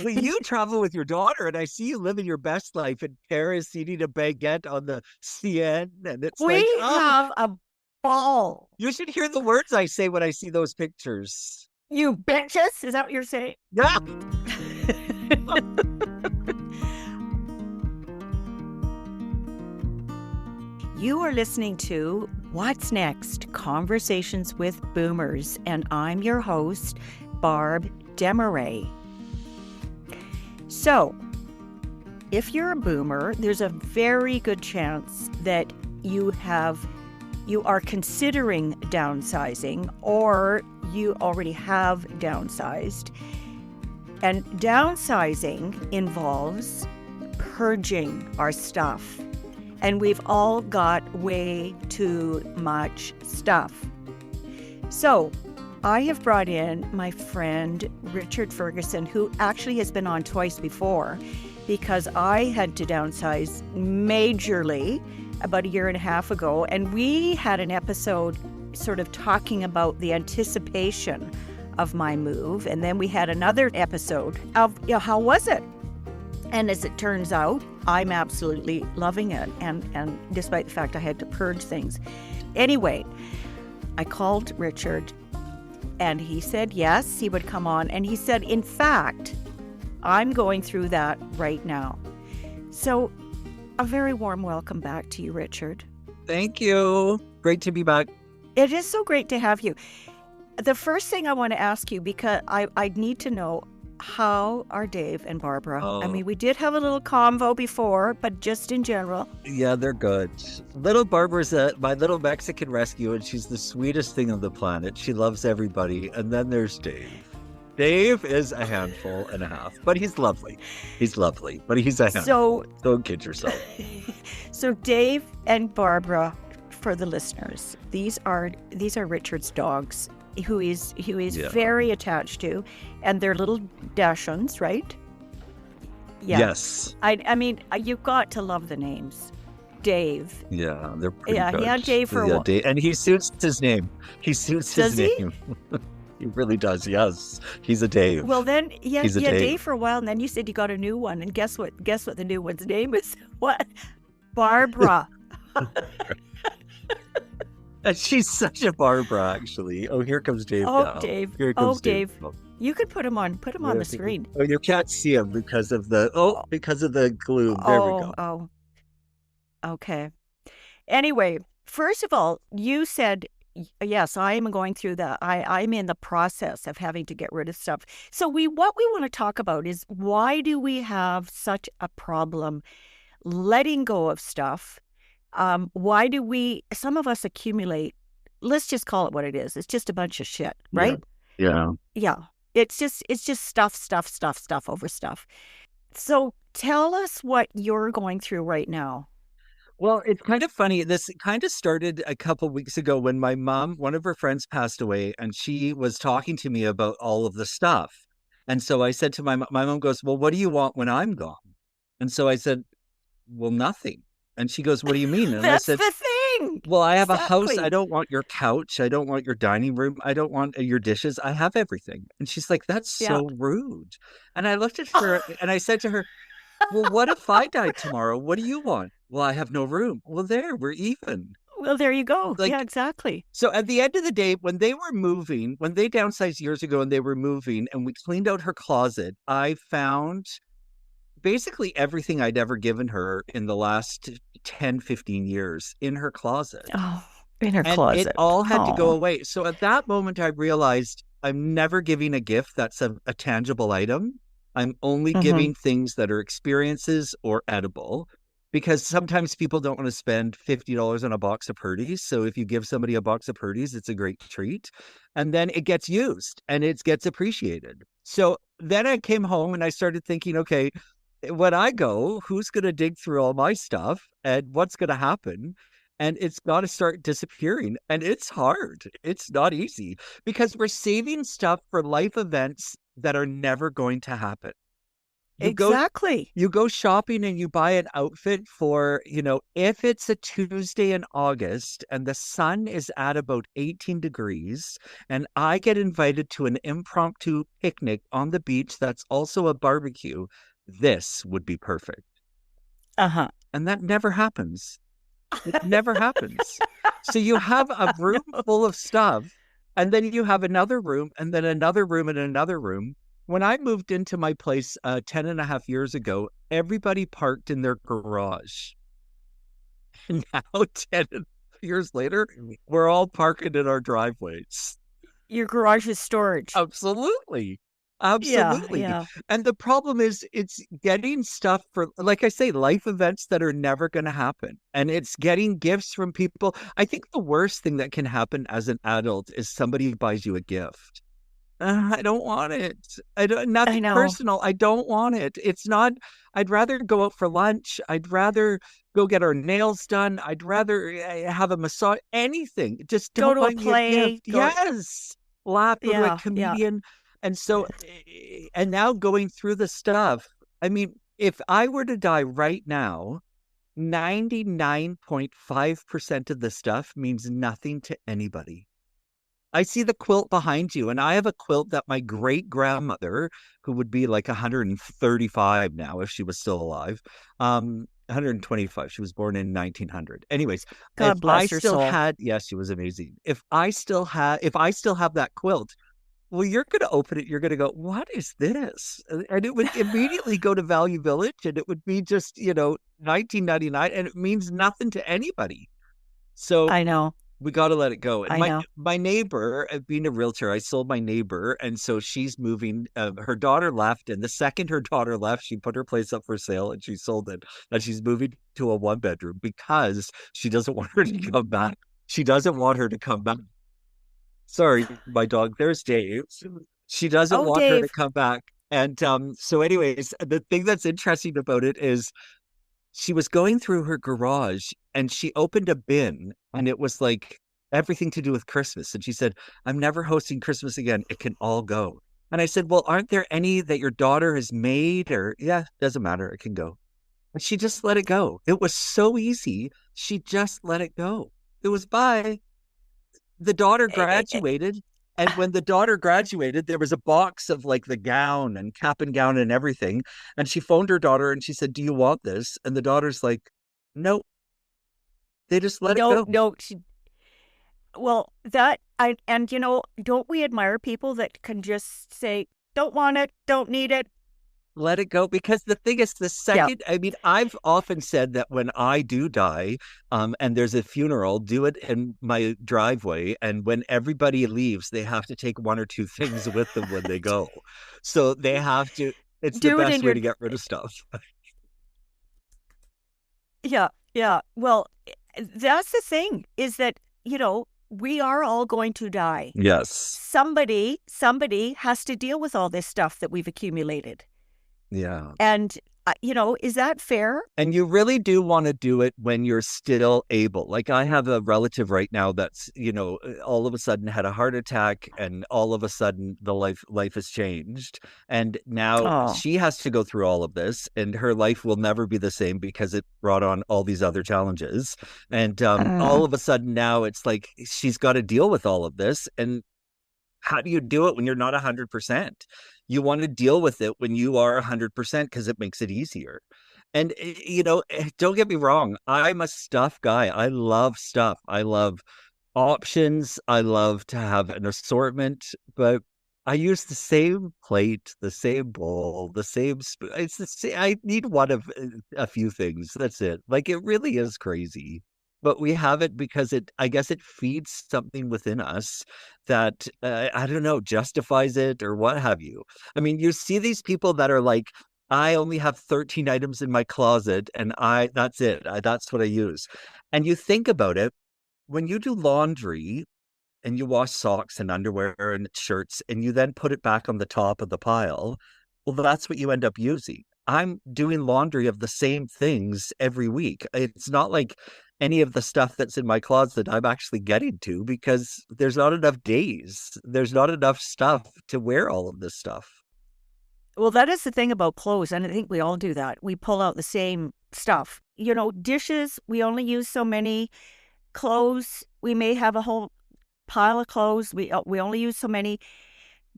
Well, you travel with your daughter, and I see you living your best life in Paris, eating a baguette on the Seine, and it's We like, oh, have a ball. you should hear the words I say when I see those pictures. You bitches. Is that what you're saying? Yeah. You are listening to What's Next? Conversations with Boomers, and I'm your host, Barb Demaray. So, if you're a boomer, there's a very good chance that you are considering downsizing, or you already have downsized. And downsizing involves purging our stuff. And we've all got way too much stuff. So I have brought in my friend Richard Ferguson, who actually has been on twice before, because I had to downsize majorly about a year and a half ago. And we had an episode sort of talking about the anticipation of my move. And then we had another episode of, how was it? And as it turns out, I'm absolutely loving it. And despite the fact I had to purge things. Anyway, I called Richard and he said, yes, he would come on. And he said, in fact, I'm going through that right now. So a very warm welcome back to you, Richard. Thank you. Great to be back. It is so great to have you. The first thing I want to ask you, because I need to know, how are Dave and Barbara? Oh. I mean, we did have a little convo before, but just in general. Yeah, they're good. Little Barbara's my little Mexican rescue, and she's the sweetest thing on the planet. She loves everybody. And then there's Dave. Dave is a handful and a half, but he's lovely. He's lovely, but he's a handful. So don't kid yourself. So Dave and Barbara, for the listeners, these are Richard's dogs, who is very attached to, and they're little Dachshunds, right? Yeah. Yes. I mean, you've got to love the names. Dave. Yeah, they're pretty good. He had Dave for a while. And he suits his name. Does he? Name. He really does, yes. He's a Dave. Well, then, he's a Dave for a while, and then you said you got a new one, and guess what the new one's name is? What? Barbara. And she's such a Barbara, actually. Oh, here comes Dave now. Dave. Here comes Dave. You could put him on the screen. Oh, you can't see him because of the gloom. There we go. Oh. Okay. Anyway, first of all, you said, yes, I am going through that. I'm in the process of having to get rid of stuff. So what we want to talk about is, why do we have such a problem letting go of stuff? Why do some of us accumulate, let's just call it what it is. It's just a bunch of shit, right? Yeah. It's just stuff over stuff. So tell us what you're going through right now. Well, it's kind of funny. This kind of started a couple of weeks ago when my mom, one of her friends, passed away, and she was talking to me about all of the stuff. And so I said to my mom goes, well, what do you want when I'm gone? And so I said, well, nothing. And she goes, what do you mean? And That's I said, the thing. Well, I have a house. I don't want your couch. I don't want your dining room. I don't want your dishes. I have everything. And she's like, that's so rude. And I looked at her and I said to her, well, what if I died tomorrow? What do you want? Well, I have no room. Well, we're even. Well, there you go. Yeah, exactly. So at the end of the day, when they downsized years ago and they were moving and we cleaned out her closet, I found basically everything I'd ever given her in the last 10, 15 years in her closet. Oh, in her closet. It all had to go away. So at that moment, I realized I'm never giving a gift that's a tangible item. I'm only giving things that are experiences or edible, because sometimes people don't want to spend $50 on a box of Purdy's. So if you give somebody a box of Purdy's, it's a great treat. And then it gets used and it gets appreciated. So then I came home and I started thinking, okay, when I go, who's going to dig through all my stuff and what's going to happen? And it's got to start disappearing. And it's hard. It's not easy because we're saving stuff for life events that are never going to happen. You go exactly. you go shopping and you buy an outfit for, if it's a Tuesday in August and the sun is at about 18 degrees and I get invited to an impromptu picnic on the beach that's also a barbecue, this would be perfect. Uh-huh. And that never happens. It never happens. So you have a room No. full of stuff, and then you have another room, and then another room, and another room. When I moved into my place 10 and a half years ago, everybody parked in their garage. And now, 10 years later, we're all parking in our driveways. Your garage is storage. Absolutely. Yeah, Absolutely. yeah. And the problem is it's getting stuff for, like I say, life events that are never going to happen. And it's getting gifts from people. I think the worst thing that can happen as an adult is somebody buys you a gift. I don't want it. I don't, I nothing know. personal. I don't want it. It's not, I'd rather go out for lunch. I'd rather go get our nails done. I'd rather have a massage, anything. Just Go don't to a buy me a gift. play, go Yes. Laugh, go to a yeah, yeah. comedian. And so, and now going through the stuff, I mean, if I were to die right now, 99.5% of the stuff means nothing to anybody. I see the quilt behind you, and I have a quilt that my great grandmother, who would be like 135 now if she was still alive, 125. She was born in 1900. Anyways, if God I bless her still soul. had, yes, she was amazing. If I still have that quilt, well, you're going to open it. You're going to go, what is this? And it would immediately go to Value Village, and it would be just, 1999, and it means nothing to anybody. So I know. we got to let it go. And I my know. my neighbor, being a realtor, I sold my neighbor, and so she's moving. Her daughter left, and the second her daughter left, she put her place up for sale and she sold it. And she's moving to a one bedroom because she doesn't want her to come back. She doesn't want her to come back. Sorry, my dog. There's Dave. She doesn't Oh, want her to Dave. come back. And so, anyways, the thing that's interesting about it is she was going through her garage and she opened a bin and it was like everything to do with Christmas. And she said, I'm never hosting Christmas again. It can all go. And I said, well, aren't there any that your daughter has made? Or, yeah, doesn't matter. It can go. And she just let it go. It was so easy. She just let it go. It was bye. The daughter Eh, eh, eh, graduated. And when the daughter graduated, there was a box of like the gown and cap and gown and everything. And she phoned her daughter and she said, do you want this? And the daughter's like, no, they just let it No, go. no. Well, that I and don't we admire people that can just say, "Don't want it, don't need it." Let it go. Because the thing is, the Yeah. second, I mean, I've often said that when I do die, and there's a funeral, do it in my driveway. And when everybody leaves, they have to take one or two things with them when they go. So they have to, it's the Do it best in way your to get rid of stuff. Yeah, yeah. Well, that's the thing is that, we are all going to die. Yes. Somebody has to deal with all this stuff that we've accumulated. Yeah. And, is that fair? And you really do want to do it when you're still able. Like I have a relative right now that's, all of a sudden had a heart attack and all of a sudden the life has changed. And now Oh, she has to go through all of this and her life will never be the same because it brought on all these other challenges. And all mm, of a sudden now it's like she's got to deal with all of this. And how do you do it when you're not 100%? You want to deal with it when you are 100% because it makes it easier. And, don't get me wrong. I'm a stuff guy. I love stuff. I love options. I love to have an assortment, but I use the same plate, the same bowl, the same spoon. It's the same. I need one of a few things. That's it. Like it really is crazy. But we have it because I guess it feeds something within us that, I don't know, justifies it or what have you. I mean, you see these people that are like, I only have 13 items in my closet and that's it. That's what I use. And you think about it, when you do laundry and you wash socks and underwear and shirts and you then put it back on the top of the pile, well, that's what you end up using. I'm doing laundry of the same things every week. It's not like any of the stuff that's in my closet I'm actually getting to because there's not enough days. There's not enough stuff to wear all of this stuff. Well, that is the thing about clothes, and I think we all do that. We pull out the same stuff. Dishes, we only use so many. Clothes, we may have a whole pile of clothes. We only use so many.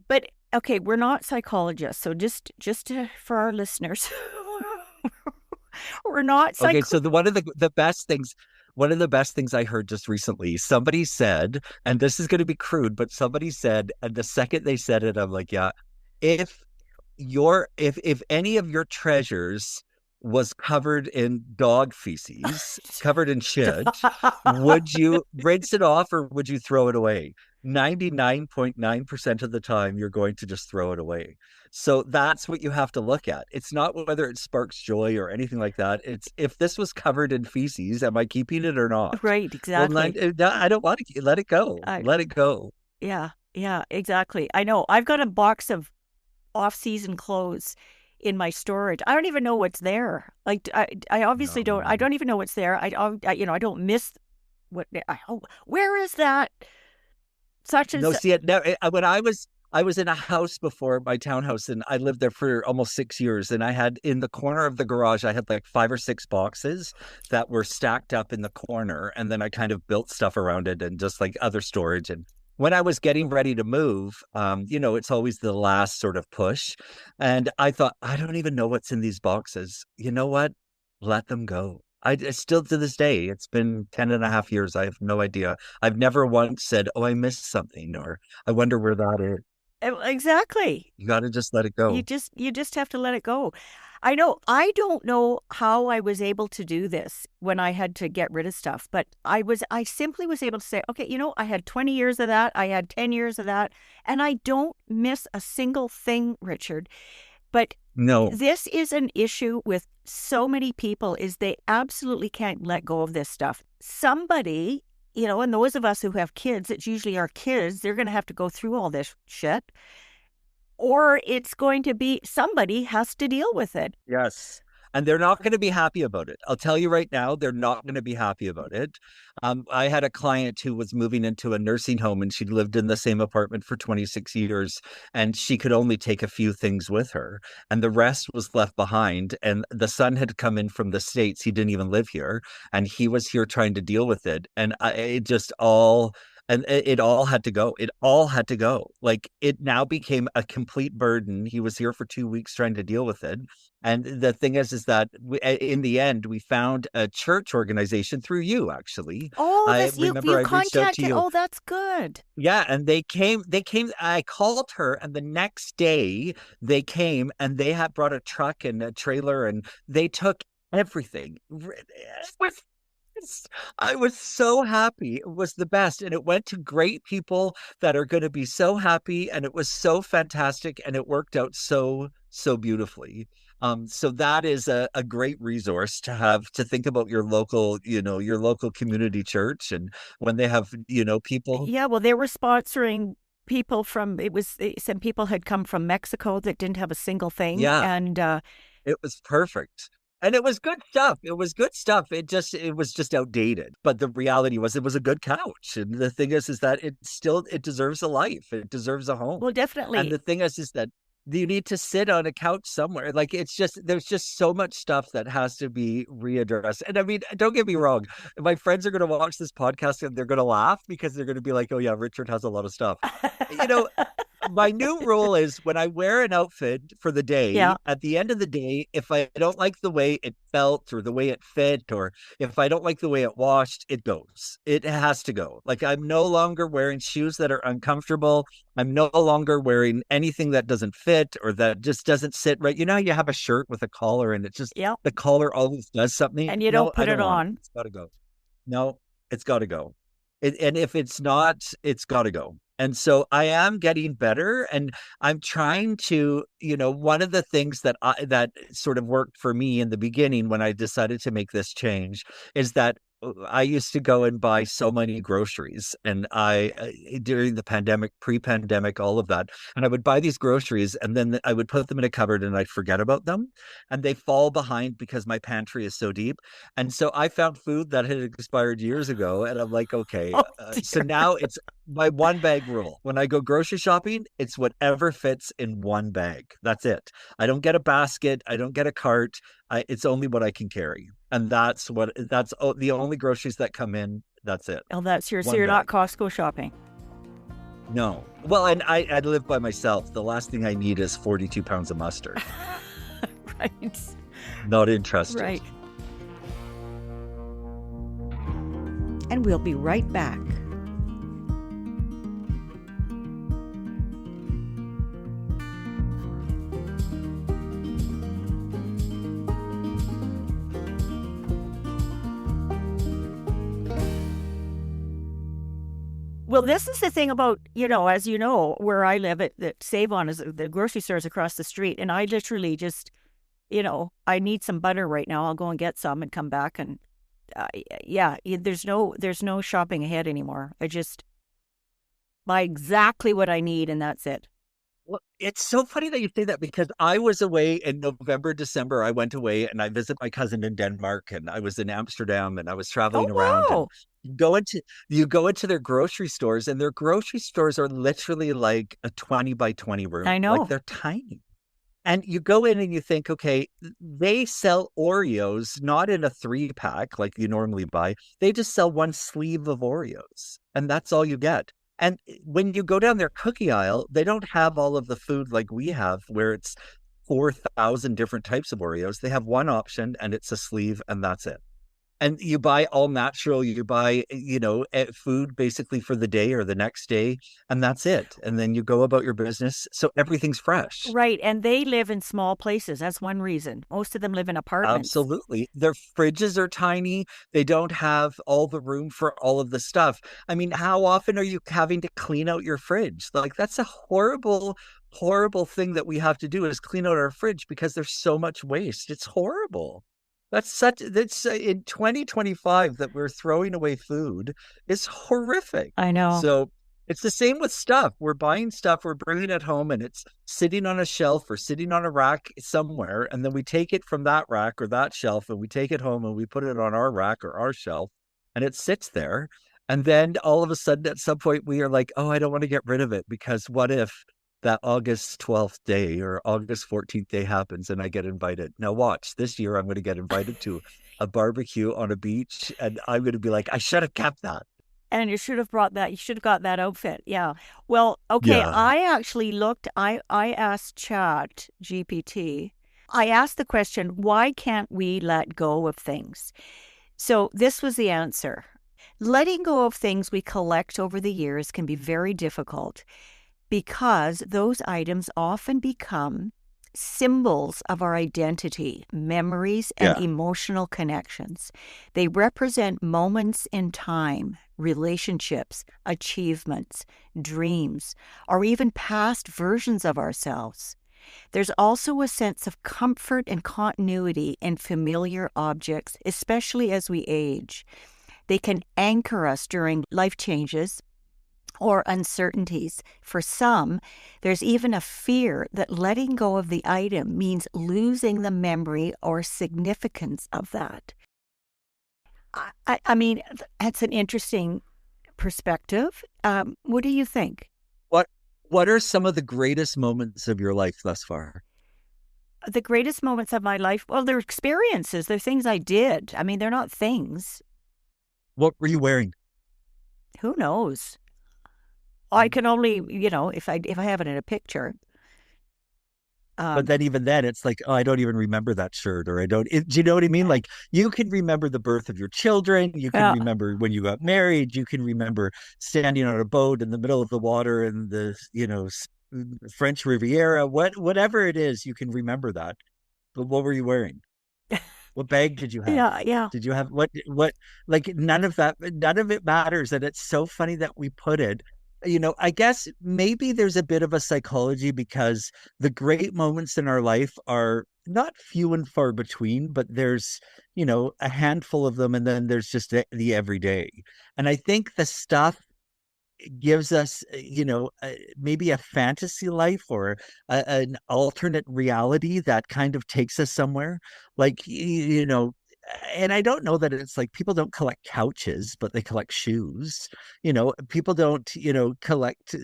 But okay, we're not psychologists, so for our listeners, we're not Okay, psych. so one of the best things I heard just recently, somebody said, and this is going to be crude, but somebody said, and the second they said it, I'm like, yeah, if if any of your treasures was covered in dog feces, covered in shit, would you rinse it off or would you throw it away? 99.9% of the time, you're going to just throw it away. So that's what you have to look at. It's not whether it sparks joy or anything like that. It's if this was covered in feces, am I keeping it or not? Right, Well, exactly. I don't want to let it go. I Let it go. Yeah, yeah, exactly. I know. I've got a box of off-season clothes in my storage. I don't even know what's there. Like I obviously don't. I No. don't even know what's there. I don't miss what. Where is that? Such and No, such. see it. No, when I was in a house before my townhouse, and I lived there for almost 6 years. And I had in the corner of the garage, I had like 5 or 6 boxes that were stacked up in the corner, and then I kind of built stuff around it, and just like other storage. And when I was getting ready to move, it's always the last sort of push, and I thought, I don't even know what's in these boxes. You know what? Let them go. I still to this day, it's been 10 and a half years. I have no idea. I've never once said, oh, I missed something, or I wonder where that is. Exactly. You got to just let it You go. just you just have to let it go. I know. I don't know how I was able to do this when I had to get rid of stuff, but I simply was able to say, okay, I had 20 years of that, I had 10 years of that, and I don't miss a single thing, Richard. But No, this is an issue with so many people is they absolutely can't let go of this stuff. Somebody, and those of us who have kids, it's usually our kids, they're going to have to go through all this shit, or it's going to be somebody has to deal with it. yes. And they're not going to be happy about it. I'll tell you right now, they're not going to be happy about it. I had a client who was moving into a nursing home, and she'd lived in the same apartment for 26 years, and she could only take a few things with her, and the rest was left behind. And the son had come in from the States. He didn't even live here, and he was here trying to deal with it. And it just all and it all had to go. It all had to go. Like it now became a complete burden. He was here for 2 weeks trying to deal with it. And the thing is that in the end, we found a church organization through you, actually. Oh, I this remember you I reached out to contacted. you. Oh, that's good. Yeah, and I called her, and the next day they came, and they had brought a truck and a trailer, and they took everything. I was so happy. It was the best. And it went to great people that are going to be so happy. And it was so fantastic. And it worked out so, so beautifully. So that is a great resource to have to think about your local community church. And when they have, people. Yeah, well, they were sponsoring people from. Some people had come from Mexico that didn't have a single thing, Yeah, and it was perfect. And it was good stuff. It was good stuff. It was just outdated. But the reality was it was a good couch. And the thing is that it deserves a life. It deserves a home. well, And definitely. the thing is that you need to sit on a couch somewhere. Like there's just so much stuff that has to be readdressed. And I mean, don't get me wrong. My friends are gonna watch this podcast and they're gonna laugh because they're gonna be like, oh yeah, Richard has a lot of stuff. You know, my new rule is when I wear an outfit for the day, Yeah, at the end of the day, if I don't like the way it felt or the way it fit, or if I don't like the way it washed, it goes. It has to go. Like I'm no longer wearing shoes that are uncomfortable. I'm no longer wearing anything that doesn't fit or that just doesn't sit right. You know, you have a shirt with a collar and it just, yeah, the collar always does something. and you No, don't I put it don't want it. on. It's got to go. No, it's got to go. And if it's not, it's got to go. And so I am getting better, and I'm trying to, one of the things that sort of worked for me in the beginning when I decided to make this change is that I used to go and buy so many groceries, and during the pandemic, pre-pandemic, all of that, and I would buy these groceries, and then I would put them in a cupboard, and I'd forget about them, and they fall behind because my pantry is so deep, and so I found food that had expired years ago, and I'm like, okay, Oh so dear. now it's my one bag rule. When I go grocery shopping, it's whatever fits in one bag. That's it. I don't get a basket. I don't get a cart. It's only what I can carry. And that's the only groceries that come in. That's it. Oh, that's your, so One you're not bag. Costco shopping. No. Well, and I live by myself. The last thing I need is 42 pounds of mustard. Right. Not interested. Right. And we'll be right back. Well, this is the thing about, as you know, where I live at the Save On is the grocery stores across the street. And I literally just, I need some butter right now. I'll go and get some and come back. And yeah, there's no shopping ahead anymore. I just buy exactly what I need and that's it. Well, it's so funny that you say that because I was away in November, December. I went away and I visited my cousin in Denmark and I was in Amsterdam and I was Oh, traveling around and wow. you go into you go into their grocery stores and their grocery stores are literally like a 20 by 20 I room. Like know. they're tiny. And you go in and you think, okay, they sell Oreos not in a 3 pack like you normally buy. They just sell one sleeve of Oreos, and that's all you get. And when you go down their cookie aisle, they don't have all of the food like we have, where it's 4,000 different types of Oreos. They have one option, and it's a sleeve, and that's it. And you buy all natural, you buy, food basically for the day or the next day, and that's it. And then you go about your business. So everything's fresh. Right. And they live in small places. That's one reason. Most of them live in apartments. Absolutely. Their fridges are tiny. They don't have all the room for all of the stuff. I mean, how often are you having to clean out your fridge? Like, that's a horrible, horrible thing that we have to do is clean out our fridge because there's so much waste. It's horrible. That's in 2025 that we're throwing away food is horrific. I know. So it's the same with stuff. We're buying stuff, we're bringing it home, and it's sitting on a shelf or sitting on a rack somewhere. And then we take it from that rack or that shelf and we take it home and we put it on our rack or our shelf and it sits there. And then all of a sudden, at some point, we are like, oh, I don't want to get rid of it because what if that August 12th day or August 14th day happens and I get invited? Now, watch this year, I'm going to get invited to a barbecue on a beach and I'm going to be like, I should have kept that. And you should have brought that. You should have got that outfit. Yeah. Well, okay. Yeah. I actually looked, I asked Chat GPT, I asked the question, why can't we let go of things? So this was the answer. Letting go of things we collect over the years can be very difficult because those items often become symbols of our identity, memories, and Yeah. emotional connections. They represent moments in time, relationships, achievements, dreams, or even past versions of ourselves. There's also a sense of comfort and continuity in familiar objects, especially as we age. They can anchor us during life changes or uncertainties. For some, there's even a fear that letting go of the item means losing the memory or significance of that. I mean, that's an interesting perspective. What do you think? What What are some of the greatest moments of your life thus far? The greatest moments of my life, well, they're experiences. They're things I did. I mean, they're not things. What were you wearing? Who knows? I can only, if I have it in a picture. But Um, then even then, it's like, oh, I don't even remember that shirt, or I don't. Do you know what I mean? Like, you can remember the birth of your children, you can yeah, remember when you got married, you can remember standing on a boat in the middle of the water in the, French Riviera, whatever it is, you can remember that. But what were you wearing? What bag did you have? yeah, yeah. Did you have what? Like none of that, none of it matters, and it's so funny that we put it. I guess maybe there's a bit of a psychology because the great moments in our life are not few and far between, but there's, a handful of them, and then there's just the everyday. And I think the stuff gives us, maybe a fantasy life or an alternate reality that kind of takes us somewhere. Like, and I don't know that it's like people don't collect couches, but they collect shoes. People don't, collect,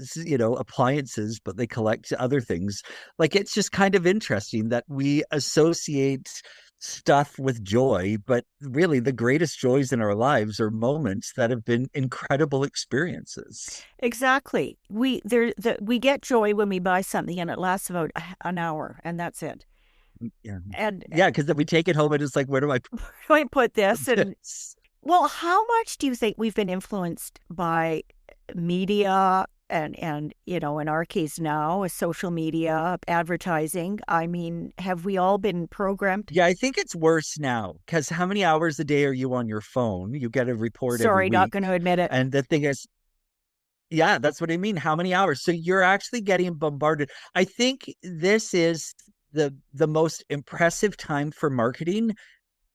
appliances, but they collect other things. Like, it's just kind of interesting that we associate stuff with joy, but really the greatest joys in our lives are moments that have been incredible experiences. Exactly. We get joy when we buy something and it lasts about an hour and that's it. Yeah. And Yeah, because then we take it home and it's like, where do I put I put this and this? well, how much do you think we've been influenced by media and in our case now, social media, advertising? I mean, have we all been programmed? Yeah, I think it's worse now because how many hours a day are you on your phone? You get a report every Sorry, not week. going to admit it. And the thing is, yeah, that's what I mean. How many hours? So you're actually getting bombarded. I think this is the most impressive time for marketing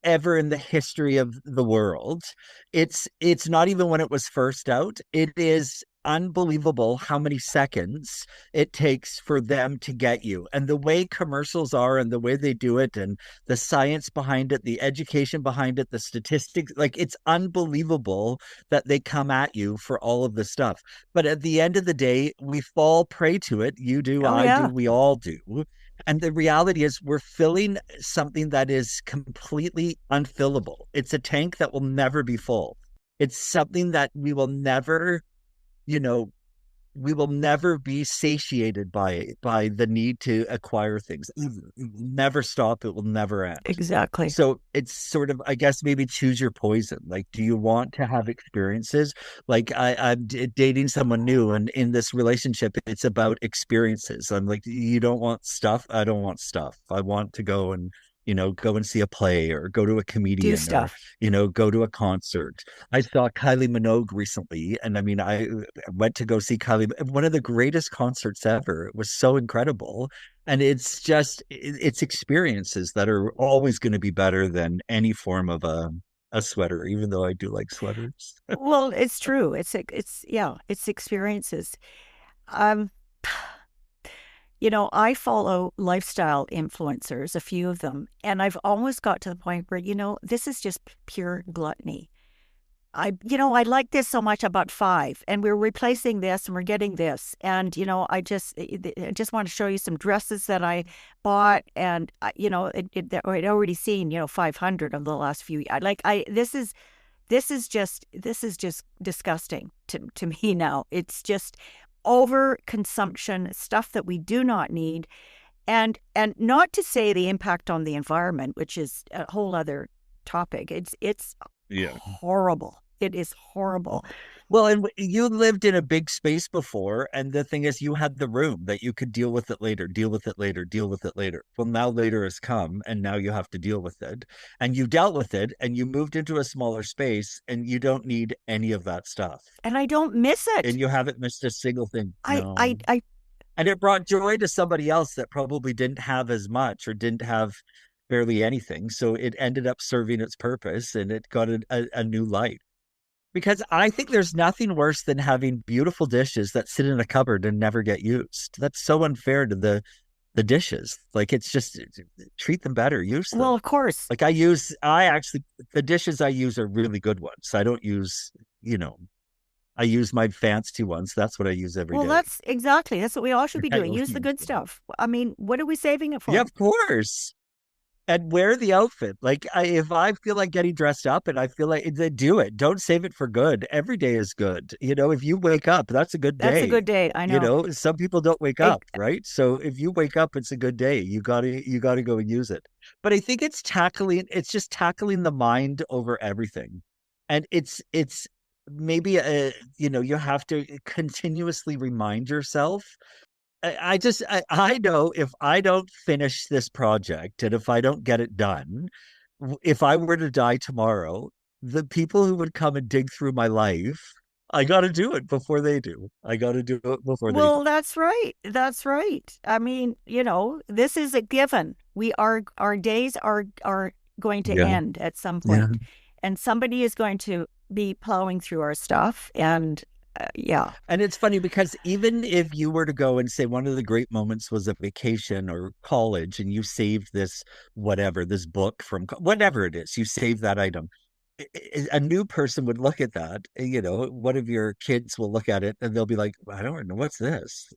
ever in the history of the world. It's not even when it was first out. It is unbelievable how many seconds it takes for them to get you. And the way commercials are and the way they do it and the science behind it, the education behind it, the statistics, like it's unbelievable that they come at you for all of the stuff. But at the end of the day, we fall prey to it. You do, Oh I do, yeah, we all do. And the reality is, we're filling something that is completely unfillable. It's a tank that will never be full. It's something that you know, we will never be satiated by the need to acquire things. It will never stop. It will never end. exactly. So it's sort of, I guess, maybe choose your poison. Like, do you want to have experiences? Like, I'm dating someone new, and in this relationship, it's about experiences. I'm like, you don't want stuff. I don't want stuff. I want to go and, go and see a play or go to a Do comedian or, stuff. go to a concert. I saw Kylie Minogue recently, and I mean, I went to go see Kylie, one of the greatest concerts ever. It was so incredible. And it's just it's experiences that are always going to be better than any form of a sweater, even though I do like sweaters. Well, it's true. It's yeah, it's experiences. Um, I follow lifestyle influencers, a few of them, and I've almost got to the point where, this is just pure gluttony. I like this so much. I bought five, and we're replacing this, and we're getting this, and I just want to show you some dresses that I bought, and I'd already seen 500 of the last few. Like this is just disgusting to me now. It's just overconsumption, stuff that we do not need, and not to say the impact on the environment, which is a whole other topic. It's Yeah. horrible. It is horrible. Well, and you lived in a big space before, and the thing is, you had the room that you could deal with it later, deal with it later, deal with it later. Well, now later has come, and now you have to deal with it. And you dealt with it, and you moved into a smaller space, and you don't need any of that stuff. And I don't miss And it. you haven't missed a single thing. I I No. I And it brought joy to somebody else that probably didn't have as much or didn't have barely anything. So it ended up serving its purpose and it got a new light. Because I think there's nothing worse than having beautiful dishes that sit in a cupboard and never get used. That's so unfair to the dishes. Like, it's just treat them better, use well, them. of course. Like, I actually, the dishes I use are really good ones. I don't use, you know, I use my fancy ones. That's what I use every Well, day. that's what we all should be I doing. don't Use the use good them. stuff. I mean, what are we saving it Yeah, for? of course. And wear the outfit. Like, if I feel like getting dressed up and I feel like, then do it. Don't save it for good. Every day is good. If you wake up, that's a good That's a day. good day. I know. Some people don't wake It, up, right? So if you wake up, it's a good day. You gotta go and use it. But I think it's just tackling the mind over everything. And it's maybe you have to continuously remind yourself. I know if I don't finish this project and if I don't get it done, if I were to die tomorrow, the people who would come and dig through my life I got to do it before they do. I got to do it before they do. Well, that's right. That's right. I mean, this is a given. Our days are going to Yeah. end at some Yeah. point, and somebody is going to be plowing through our stuff. And yeah, And it's funny because even if you were to go and say one of the great moments was a vacation or college and you saved this, whatever, this book from whatever it is, you save that item. A new person would look at that, one of your kids will look at it and they'll be like, I don't know, what's this?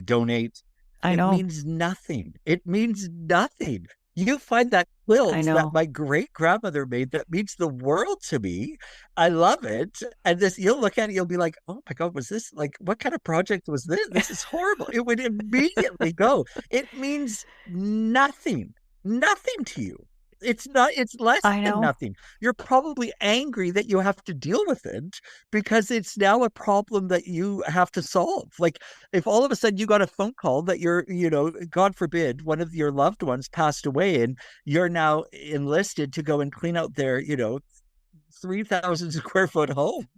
Donate. I It know. means nothing. It means nothing. You find that I quilt that know. my great grandmother made that means the world to me. I love it. And this, you'll look at it, you'll be like, oh my God, was this like, what kind of project was this? This is horrible. It would immediately go. It means nothing, nothing to you. It's not, it's less I than know. nothing. You're probably angry that you have to deal with it because it's now a problem that you have to solve. Like, if all of a sudden you got a phone call that God forbid, one of your loved ones passed away and you're now enlisted to go and clean out their, 3,000 square foot home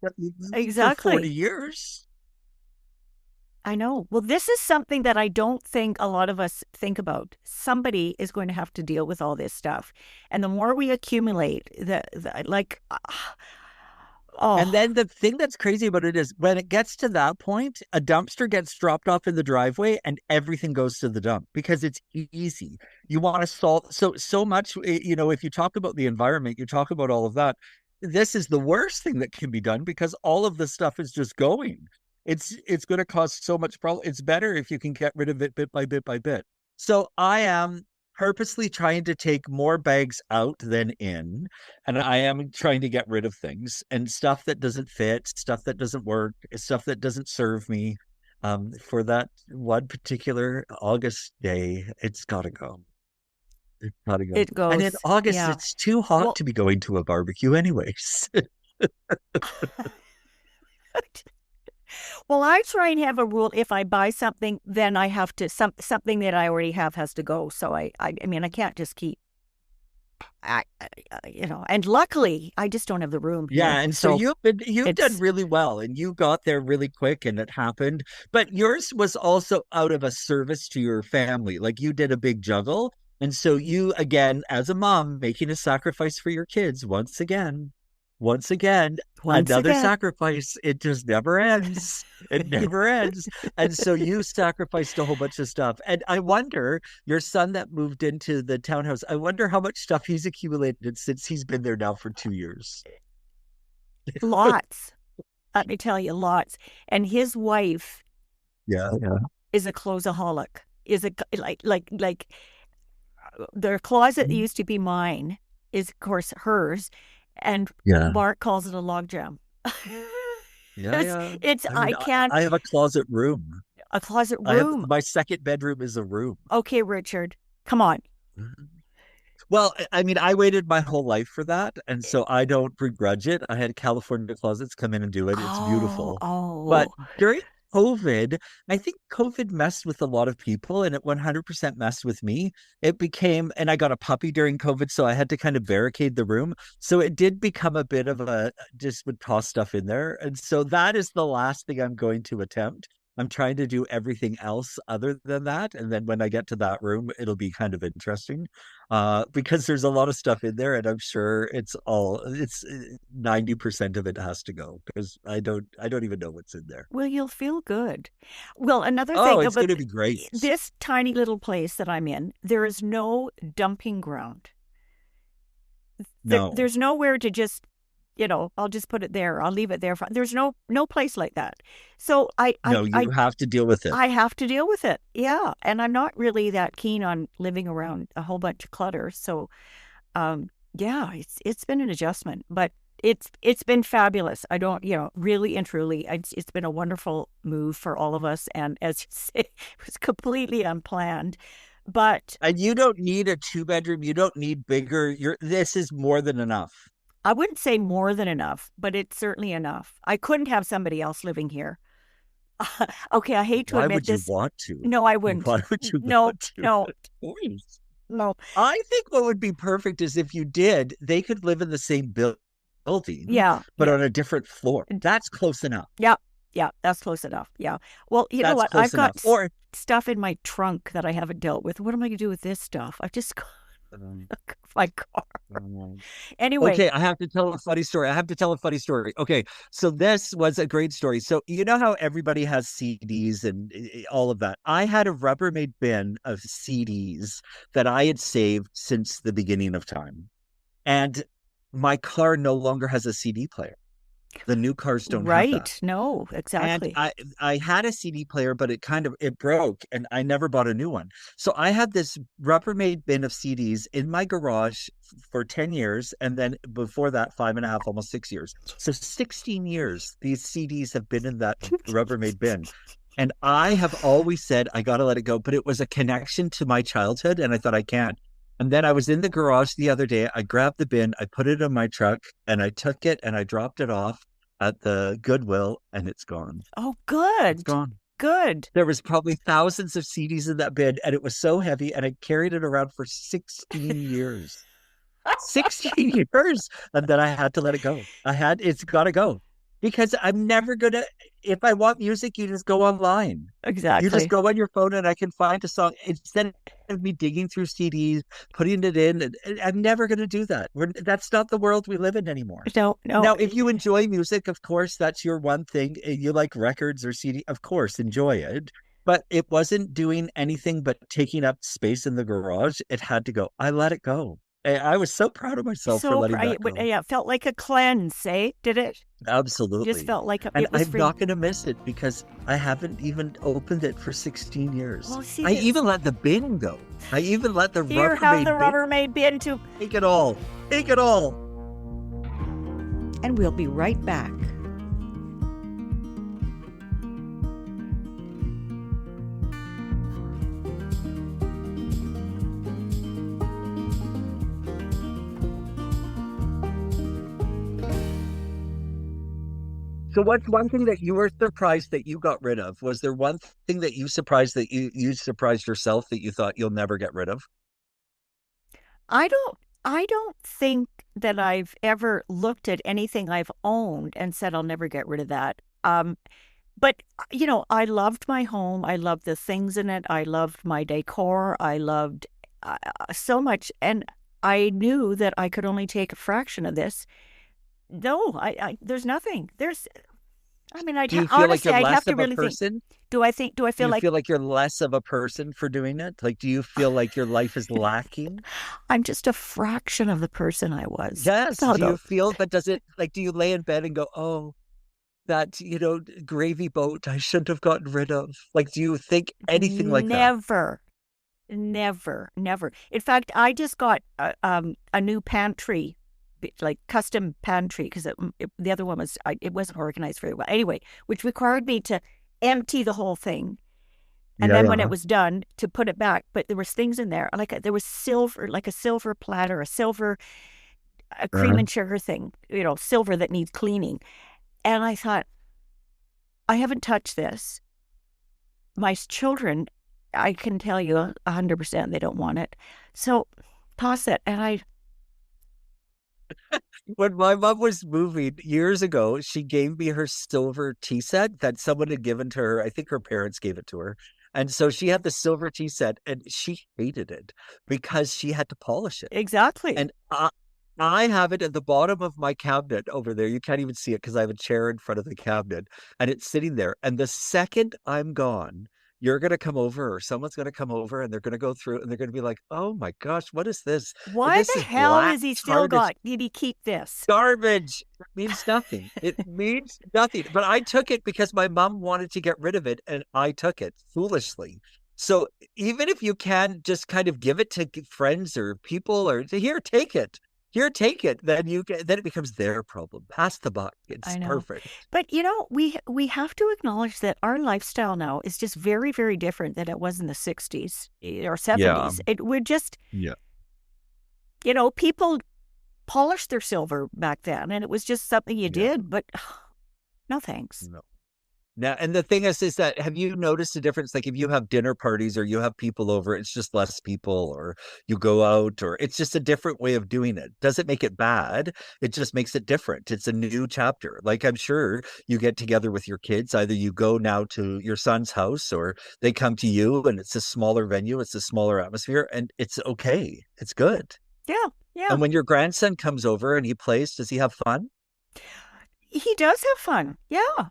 that you've lived for 40 Exactly. years. I know. Well, this is something that I don't think a lot of us think about. Somebody is going to have to deal with all this stuff. And the more we accumulate, the like, And oh, then the thing that's crazy about it is when it gets to that point, a dumpster gets dropped off in the driveway and everything goes to the dump because it's easy. You want to solve so much, if you talk about the environment, you talk about all of that. This is the worst thing that can be done because all of the stuff is just going. It's going to cause so much problem. It's better if you can get rid of it bit by bit by bit. So I am purposely trying to take more bags out than in, and I am trying to get rid of things and stuff that doesn't fit, stuff that doesn't work, stuff that doesn't serve me. For that one particular August day, it's got to go. It's got to go. it And in goes. August, Yeah. it's too hot Well, to be going to a barbecue, anyways. well, I try and have a rule. If I buy something, then I have to something that I already have has to go. So I mean, I can't just keep. And luckily, I just don't have the room Yeah, here. and so So you've done it's really well and you got there really quick and it happened. But yours was also out of a service to your family. Like you did a big juggle. And so you again, as a mom, making a sacrifice for your kids once again, once another again. sacrifice. It just never ends. It never ends. And so you sacrificed a whole bunch of stuff. And I wonder, your son that moved into the townhouse, I wonder how much stuff he's accumulated since he's been there now for 2 years. Lots. Let me tell you, lots. And his wife Yeah, yeah, is a closeaholic. Is a like their closet used to be mine, is of course hers, and yeah, Mark calls it a logjam. yeah, it's yeah. it's I mean, I can't I have a closet room. a closet I have room. my second bedroom is a room. Okay, Richard, come on. Mhm. Well, I mean, I waited my whole life for that, and so I don't begrudge it. I had California Closets come in and do it. It's Oh, beautiful. But oh, during COVID, I think COVID messed with a lot of people, and it 100% messed with me. It became, and I got a puppy during COVID, so I had to kind of barricade the room. So it did become a bit of a just would toss stuff in there. And so that is the last thing I'm going to attempt. I'm trying to do everything else other than that. And then when I get to that room, it'll be kind of interesting because there's a lot of stuff in there, and I'm sure it's 90% of it has to go because I don't even know what's in there. well, you'll feel good. Well, another Oh, thing it's going about to be great. this tiny little place that I'm in, there is no dumping ground. No, There's nowhere to just, I'll just put it there. I'll leave it there. There's no place like that. So no, you have to deal with it. I have to deal with it. Yeah, and I'm not really that keen on living around a whole bunch of clutter. So, yeah, it's been an adjustment, but it's been fabulous. I don't, really and truly, it's been a wonderful move for all of us. And as you say, it was completely unplanned, but And you don't need a two bedroom. You don't need bigger. This is more than enough. I wouldn't say more than enough, but it's certainly enough. I couldn't have somebody else living here. Okay, I hate to Why admit would you this. want to? No, I wouldn't. Why would you No, want to? no, Of course. no. I think what would be perfect is if you did, they could live in the same building. building, Yeah, but yeah, on a different floor. That's close enough. yeah, yeah. That's close enough. Yeah. Well, you know That's what? I've close got enough. Or stuff in my trunk that I haven't dealt with. What am I going to do with this stuff? I've just got um, my car. um, Anyway, okay, I have to tell a funny story. I have to tell a funny story. Okay, so this was a great story. So you know how everybody has CDs and all of that. I had a Rubbermaid bin of CDs that I had saved since the beginning of time. And my car no longer has a CD player. The new cars don't have that. right. No, And exactly. I had a CD player, but it broke and I never bought a new one. So I had this Rubbermaid bin of CDs in my garage for 10 years. And then before that, 5.5, almost 6 years. So 16 years, these CDs have been in that Rubbermaid bin. And I have always said, I got to let it go. But it was a connection to my childhood. And I thought I can't. And then I was in the garage the other day. I grabbed the bin, I put it in my truck, and I took it and I dropped it off at the Goodwill, and it's gone. Oh, It's good. gone. Good. There was probably thousands of CDs in that bin, and it was so heavy, and I carried it around for 16 years. 16 years. And then I had to let it go. It's got to go because I'm never going to, if I want music, you just go online. You just Exactly. go on your phone and I can find a song instead of me digging through CDs, putting it in. And I'm never going to do that. That's not the world we live in anymore. No, no. Now, if you enjoy music, of course, that's your one thing. You like records or CD, of course, enjoy it. But it wasn't doing anything but taking up space in the garage. It had to go. I let it go. I was so proud of myself for So, letting that but go. yeah, it felt like a cleanse, eh? Did it? Just Absolutely. felt like And it was I'm free. not going to miss it because I haven't even opened it for 16 years. Well, see I this. even let the bin go. I even let the Here, have the Rubbermaid bin Rubbermaid bin too. take it all. Take it all. And we'll be right back. So what's one thing that you were surprised that you got rid of? Was there one thing that you surprised that you surprised yourself that you thought you'll never get rid of? I don't I don't think that I've ever looked at anything I've owned and said I'll never get rid of that. But you know, I loved my home. I loved the things in it. I loved my decor. I loved so much, and I knew that I could only take a fraction of this. No, there's nothing. I mean, Do you feel like honestly, you're I'd have less to of a really think. person? Do I Do feel you like feel like you're less of a person for doing it? Like, do you feel like your life is lacking? I'm just a fraction of the person I was? Yes. Thought Do you about feel, but does it like, do you lay in bed and go, oh, that, gravy boat I shouldn't have gotten rid of? Like, do you think anything like that? never. Never, never. In fact, I just got a new pantry, like custom pantry, because the other one it wasn't organized very well. Anyway, which required me to empty the whole thing, and Yeah, then when it yeah. was done, to put it back. But there was things in there, like there was silver, like a silver platter, a cream Uh-huh. and sugar thing, silver that needs cleaning. And I thought, I haven't touched this. My children, I can tell you 100% they don't want it. So toss it. And When my mom was moving years ago, she gave me her silver tea set that someone had given to her. I think her parents gave it to her. And so she had the silver tea set and she hated it because she had to polish it. exactly. And I have it at the bottom of my cabinet over there. You can't even see it because I have a chair in front of the cabinet and it's sitting there. And the second I'm gone, you're going to come over or someone's going to come over and they're going to go through and they're going to be like, oh my gosh, what is this? Why This the is hell black. is he It's still hard. It's got? Did he keep this? garbage. It means nothing. It means nothing. But I took it because my mom wanted to get rid of it and I took it foolishly. So even if you can just kind of give it to friends or people or here, take it. Here, take it. Then it becomes their problem. Pass the buck. It's I know. perfect. But we have to acknowledge that our lifestyle now is just very, very different than it was in the 60s or Yeah. 70s. We're just, Yeah. people polished their silver back then, and it was just something you Yeah. did, but no thanks. No. Now, and the thing is that have you noticed a difference? Like if you have dinner parties or you have people over, it's just less people, or you go out, or it's just a different way of doing it. Doesn't make it bad. It just makes it different. It's a new chapter. Like I'm sure you get together with your kids. Either you go now to your son's house or they come to you and it's a smaller venue, it's a smaller atmosphere, and it's okay. It's good. Yeah, yeah. And when your grandson comes over and he plays, does he have fun? He does have fun. Yeah,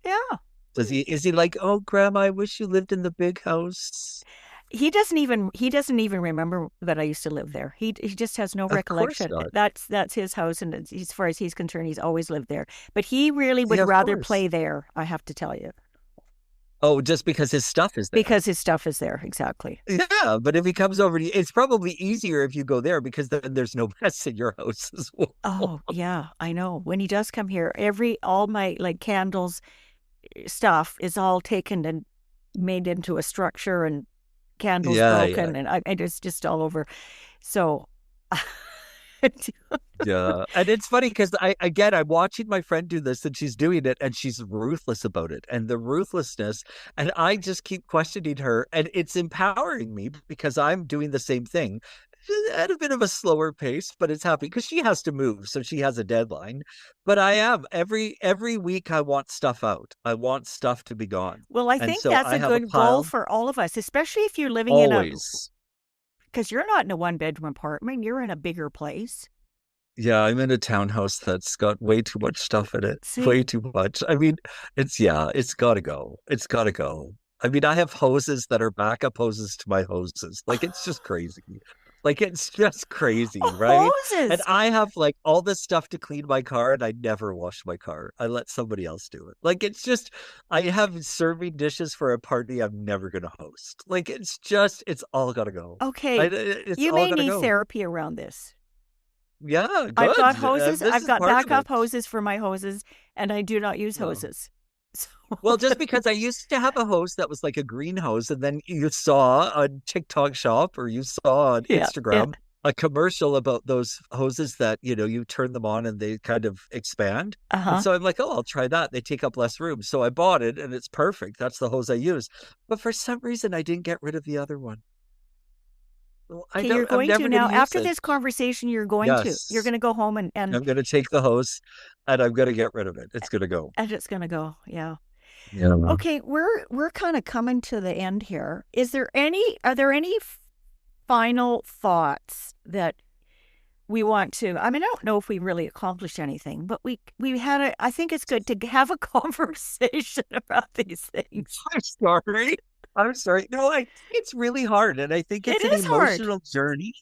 yeah. Does he is he like, oh grandma, I wish you lived in the big house? He doesn't even remember that I used to live there. He just has no Of course recollection. not. That's his house, and as far as he's concerned, he's always lived there. But he really would Yeah, of rather course. play there, I have to tell you, Oh, just because his stuff is there. because his stuff is there. Exactly. Yeah, but if he comes over to you, it's probably easier if you go there because then there's no mess in your house as well. Oh, yeah, I know. When he does come here, all my like candles stuff is all taken and made into a structure, and candles Yeah, yeah. broken, and it's just all over. So, Yeah. And it's funny because I'm watching my friend do this and she's doing it and she's ruthless about it. And the ruthlessness, and I just keep questioning her. And it's empowering me because I'm doing the same thing at a bit of a slower pace, but it's happy because she has to move. So she has a deadline. But I am every week I want stuff out. I want stuff to be gone. well, I And think so that's I a have a good goal pile for all of us, especially if you're living in a always. because you're not in a one-bedroom apartment, you're in a bigger place. Yeah, I'm in a townhouse that's got way too much stuff in it. See, Way too much. I mean, it's gotta go. It's gotta go. I mean, I have hoses that are backup hoses to my hoses. Like it's just crazy. Like it's just crazy, right? And hoses. I have like all this stuff to clean my car and I never wash my car. I let somebody else do it. Like it's just I have serving dishes for a party I'm never gonna host. Like it's all gotta go. Okay, It's you all may gotta need go. therapy around this. Yeah, I've got good. hoses. This I've is got part of backup it. hoses for my hoses, and I do not use Yeah. hoses. So, Well, just because I used to have a hose that was like a green hose, and then you saw on TikTok shop or you saw on yeah, yeah. Instagram a commercial about those hoses that, you turn them on and they kind of expand. And Uh-huh. so I'm like, oh, I'll try that. They take up less room. So I bought it and it's perfect. That's the hose I use. But for some reason, I didn't get rid of the other one. Well, Okay, you're I'm going to never going to now. use After it. this conversation, you're Yes. going to go home and I'm going to take the hose and I'm going to get rid of it. It's going to go. and it's going to go. Yeah. Yeah. Okay, we're kind of coming to the end here. Are there any final thoughts that we want to I mean, I don't know if we really accomplished anything, but I think it's good to have a conversation about these things. I'm sorry. I'm sorry. No, it's really hard. And I think It it's an is hard. emotional journey.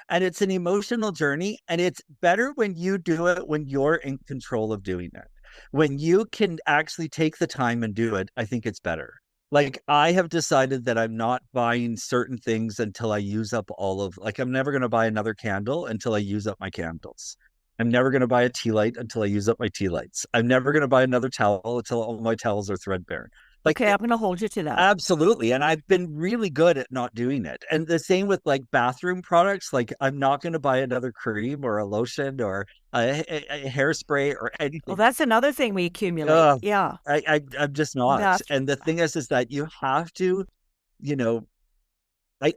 And it's an emotional journey. And it's better when you do it when you're in control of doing it. When you can actually take the time and do it, I think it's better. Like I have decided that I'm not buying certain things until I use up like I'm never going to buy another candle until I use up my candles. I'm never going to buy a tea light until I use up my tea lights. I'm never going to buy another towel until all my towels are threadbare. Like Okay, I'm going to hold you to that. absolutely. And I've been really good at not doing it. And the same with like bathroom products. Like I'm not going to buy another cream or a lotion or a hairspray or Well, anything. that's another thing we accumulate. Uh, Yeah. I'm just not. Bath. And the thing is that you have to, you know,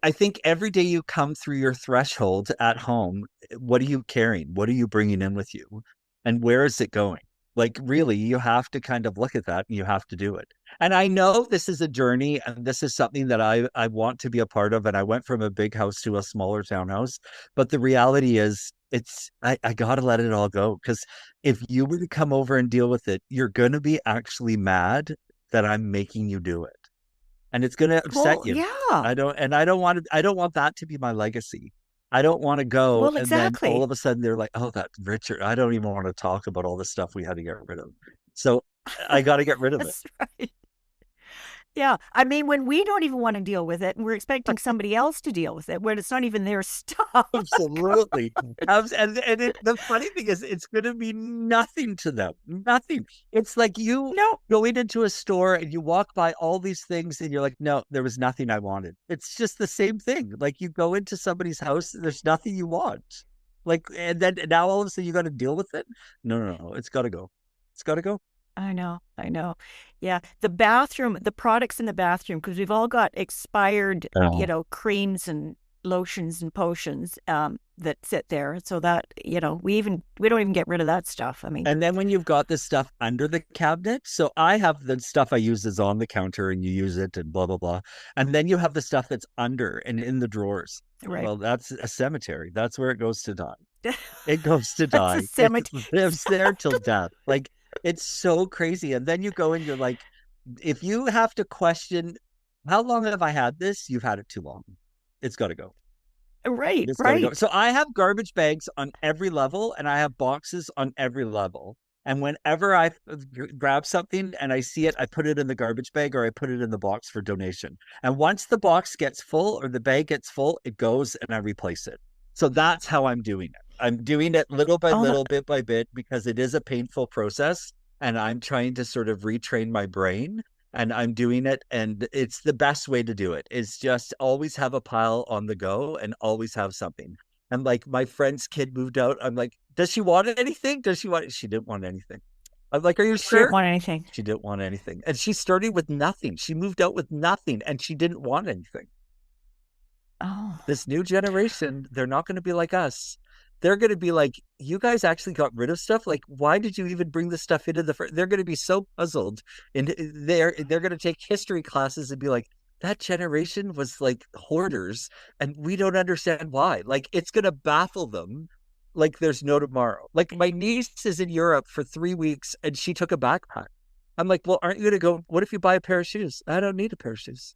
I think every day you come through your threshold at home, what are you carrying? What are you bringing in with you? And where is it going? Like, really, you have to kind of look at that and you have to do it. And I know this is a journey and this is something that I want to be a part of. And I went from a big house to a smaller townhouse. But the reality is, I got to let it all go. Because if you were to come over and deal with it, you're going to be actually mad that I'm making you do it and it's going to upset Well, you. yeah. I don't want that to be my legacy. I don't want to go Well, and then all exactly. of a sudden they're like, "Oh, that Richard." I don't even want to talk about all the stuff we had to get rid of. So I got to get rid of it. That's right. Yeah. I mean, when we don't even want to deal with it and we're expecting somebody else to deal with it when it's not even their stuff. Absolutely. The funny thing is, it's going to be nothing to them. Nothing. It's like you No. going into a store and you walk by all these things and you're like, no, there was nothing I wanted. It's just the same thing. Like you go into somebody's house, there's nothing you want. Like, and then now all of a sudden you got to deal with it. No, no, no. It's got to go. It's got to go. I know. I know. Yeah. The bathroom, the products in the bathroom, because we've all got expired, Oh. creams and lotions and potions that sit there. So that, we don't even get rid of that stuff. I mean, And then when you've got this stuff under the cabinet, so I have the stuff I use is on the counter and you use it and blah, blah, blah. And then you have the stuff that's under and in the drawers. right. Well, that's a cemetery. That's where it goes to die. It goes to That's a die. It cemetery. lives there till death. Like it's so crazy. And then you go and you're like, if you have to question, how long have I had this? You've had it too long. It's got to go. Right, It's got to go. right. So I have garbage bags on every level and I have boxes on every level. And whenever I grab something and I see it, I put it in the garbage bag or I put it in the box for donation. And once the box gets full or the bag gets full, it goes and I replace it. So that's how I'm doing it. I'm doing it little by Oh, little, bit by bit, because it is a painful process. And I'm trying to sort of retrain my brain and I'm doing it. And it's the best way to do it is just always have a pile on the go and always have something. And like my friend's kid moved out. I'm like, does she want anything? Does she want it? She didn't want anything. I'm like, are you she didn't sure? want anything. She didn't want anything. And she started with nothing. She moved out with nothing and she didn't want anything. Oh, This new generation, they're not going to be like us. They're going to be like, you guys actually got rid of stuff. Like, why did you even bring this stuff into the first? They're going to be so puzzled, and they're going to take history classes and be like, that generation was like hoarders, and we don't understand why. Like, it's going to baffle them. Like, there's no tomorrow. Like, my niece is in Europe for 3 weeks, and she took a backpack. I'm like, well, aren't you going to go? What if you buy a pair of shoes? I don't need a pair of shoes.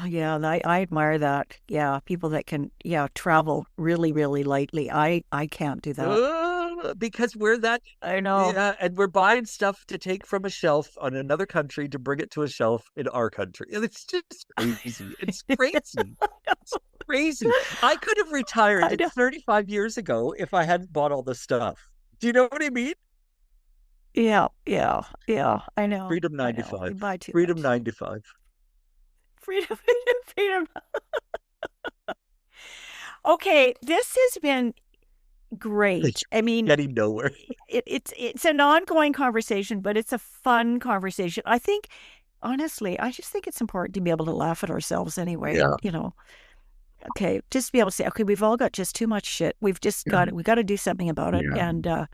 yeah. I admire that. Yeah, people that can, travel really, really lightly. I can't do that. Because we're that, I know. yeah, and we're buying stuff to take from a shelf on another country to bring it to a shelf in our country. And it's just crazy. It's crazy. It's crazy. I could have I retired know. 35 years ago if I hadn't bought all this stuff. Do you know what I mean? Yeah, yeah, yeah. I know. Freedom I know. We 95. buy too Freedom much. 95. Freedom, freedom, freedom. Okay, this has been great. I mean, Getting nowhere. it's an ongoing conversation, but it's a fun conversation. I think, honestly, I just think it's important to be able to laugh at ourselves anyway. Yeah. Okay, just be able to say, okay, we've all got just too much shit. We've just got it. We got to do something about it. Yeah.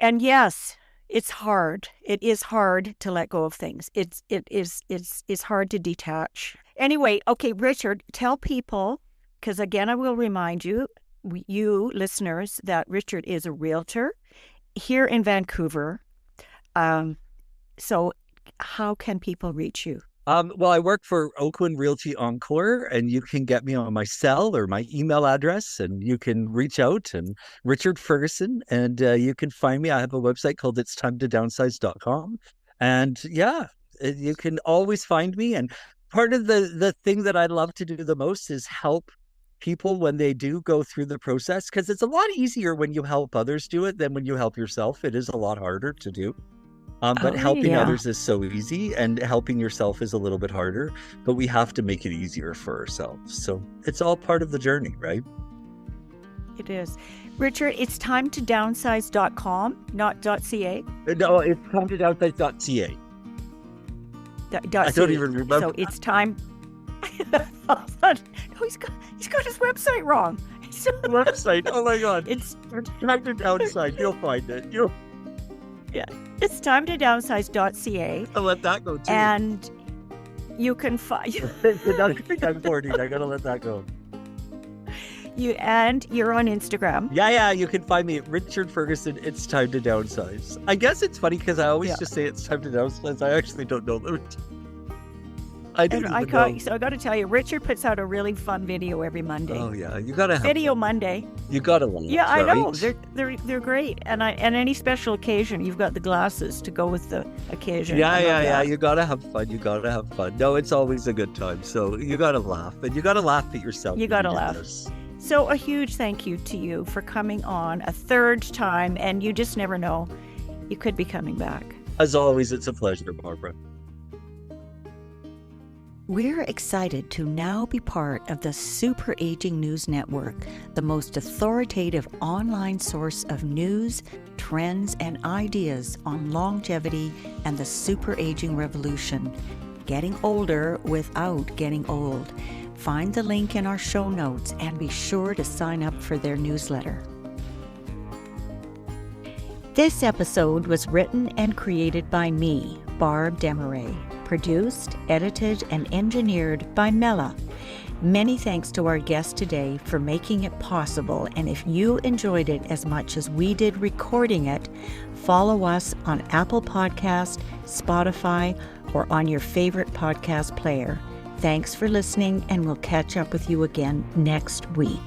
And yes, it's hard. It is hard to let go of things. It's hard to detach. Anyway, okay, Richard, tell people, because again, I will remind you, you listeners, that Richard is a realtor here in Vancouver. So how can people reach you? Well, I work for Oakland Realty Encore, and you can get me on my cell or my email address, and you can reach out and Richard Ferguson, and you can find me. I have a website called it'stimeToDownsize.com. And yeah, you can always find me. And part of the thing that I love to do the most is help people when they do go through the process, because it's a lot easier when you help others do it than when you help yourself. It is a lot harder to do. But Oh, helping yeah, others is so easy, and helping yourself is a little bit harder, but we have to make it easier for ourselves. So it's all part of the journey, right? it is. Richard, it's time to downsize.com, not .ca. No, it's countedownsize.ca. I don't even remember. So it's time. No, he's got his website wrong. The website. Oh my God. It's Time to Downside. You'll find it. yeah. It's time to downsize.ca. I'll let that go too. And you can find Another thing I'm hoarding. I gotta let that go. you're on Instagram. Yeah. You can find me at Richard Ferguson. It's time to downsize. I guess it's funny because I always just say it's time to downsize. I actually don't know the I don't even know. So I got to tell you, Richard puts out a really fun video every Monday. Oh yeah, you gotta have Video Monday. You gotta love. Yeah, I right? know. They're great. And any special occasion, you've got the glasses to go with the occasion. Yeah. You gotta have fun. You gotta have fun. No, it's always a good time. So you gotta laugh, and you gotta laugh at yourself. You gotta laugh. So a huge thank you to you for coming on a third time, and you just never know, you could be coming back. As always, it's a pleasure, Barbara. We're excited to now be part of the Super Aging News Network, the most authoritative online source of news, trends, and ideas on longevity and the super aging revolution. Getting older without getting old. Find the link in our show notes and be sure to sign up for their newsletter. This episode was written and created by me, Barb Desmarais. Produced, edited, and engineered by Mela. Many thanks to our guest today for making it possible, and if you enjoyed it as much as we did recording it, follow us on Apple Podcast, Spotify, or on your favorite podcast player. Thanks for listening, and we'll catch up with you again next week.